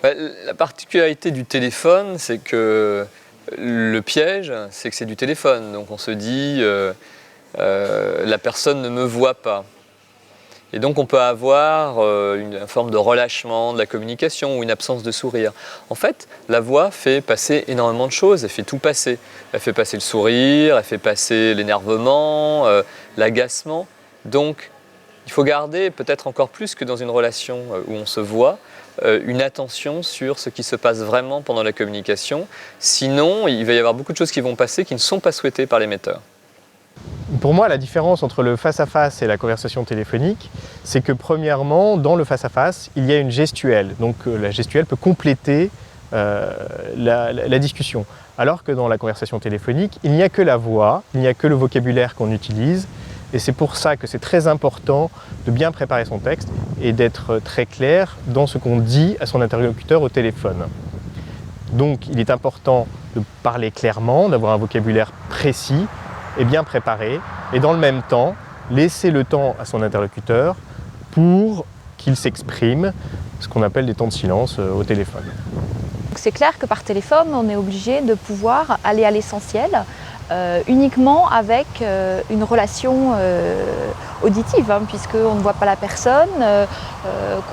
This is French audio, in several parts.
La particularité du téléphone, c'est que le piège, c'est que c'est du téléphone. Donc on se dit, la personne ne me voit pas. Et donc on peut avoir une forme de relâchement de la communication ou une absence de sourire. En fait, la voix fait passer énormément de choses, elle fait tout passer. Elle fait passer le sourire, elle fait passer l'énervement, l'agacement. Donc il faut garder, peut-être encore plus que dans une relation où on se voit, une attention sur ce qui se passe vraiment pendant la communication. Sinon, il va y avoir beaucoup de choses qui vont passer qui ne sont pas souhaitées par l'émetteur. Pour moi, la différence entre le face-à-face et la conversation téléphonique, c'est que premièrement, dans le face-à-face, il y a une gestuelle. Donc la gestuelle peut compléter la discussion. Alors que dans la conversation téléphonique, il n'y a que la voix, il n'y a que le vocabulaire qu'on utilise. Et c'est pour ça que c'est très important de bien préparer son texte et d'être très clair dans ce qu'on dit à son interlocuteur au téléphone. Donc il est important de parler clairement, d'avoir un vocabulaire précis et bien préparé, et dans le même temps, laisser le temps à son interlocuteur pour qu'il s'exprime, ce qu'on appelle des temps de silence au téléphone. C'est clair que par téléphone, on est obligé de pouvoir aller à l'essentiel, uniquement avec une relation auditive, puisqu'on ne voit pas la personne,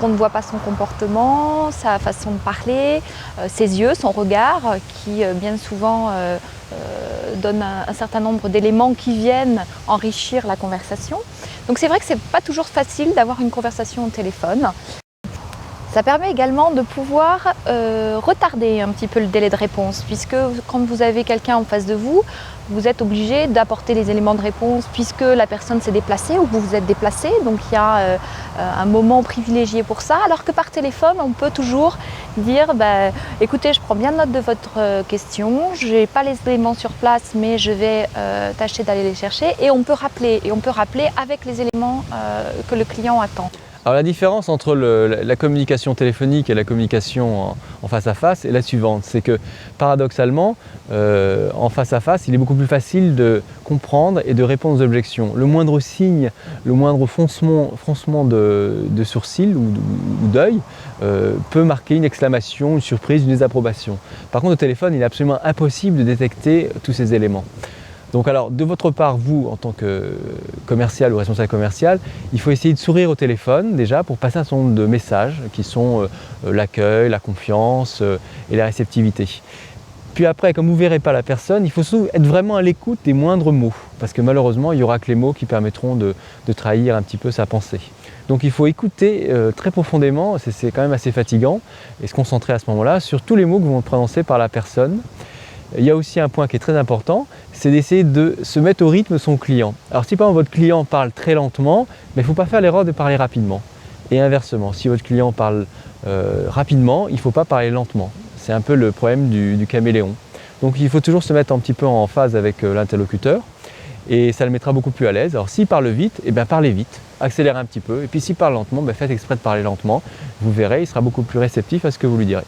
qu'on ne voit pas son comportement, sa façon de parler, ses yeux, son regard, qui bien souvent donne un certain nombre d'éléments qui viennent enrichir la conversation. Donc c'est vrai que ce n'est pas toujours facile d'avoir une conversation au téléphone. Ça permet également de pouvoir retarder un petit peu le délai de réponse, puisque quand vous avez quelqu'un en face de vous, vous êtes obligé d'apporter les éléments de réponse puisque la personne s'est déplacée ou vous vous êtes déplacé, donc il y a un moment privilégié pour ça, alors que par téléphone, on peut toujours dire écoutez, je prends bien note de votre question, je n'ai pas les éléments sur place, mais je vais tâcher d'aller les chercher, et on peut rappeler avec les éléments que le client attend. Alors la différence entre la communication téléphonique et la communication en face à face est la suivante, c'est que paradoxalement, en face à face, il est beaucoup plus facile de comprendre et de répondre aux objections. Le moindre signe, le moindre froncement de sourcil ou d'œil peut marquer une exclamation, une surprise, une désapprobation. Par contre, au téléphone, il est absolument impossible de détecter tous ces éléments. Donc alors, de votre part, vous, en tant que commercial ou responsable commercial, il faut essayer de sourire au téléphone déjà pour passer un certain nombre de messages qui sont l'accueil, la confiance et la réceptivité. Puis après, comme vous ne verrez pas la personne, il faut surtout être vraiment à l'écoute des moindres mots, parce que malheureusement, il n'y aura que les mots qui permettront de trahir un petit peu sa pensée. Donc il faut écouter très profondément, c'est quand même assez fatigant, et se concentrer à ce moment-là sur tous les mots que vont prononcer par la personne. Il y a aussi un point qui est très important, c'est d'essayer de se mettre au rythme de son client. Alors si par exemple votre client parle très lentement, il ne faut pas faire l'erreur de parler rapidement. Et inversement, si votre client parle rapidement, il ne faut pas parler lentement. C'est un peu le problème du caméléon. Donc il faut toujours se mettre un petit peu en phase avec l'interlocuteur et ça le mettra beaucoup plus à l'aise. Alors s'il parle vite, parlez vite, accélérez un petit peu. Et puis s'il parle lentement, faites exprès de parler lentement. Vous verrez, il sera beaucoup plus réceptif à ce que vous lui direz.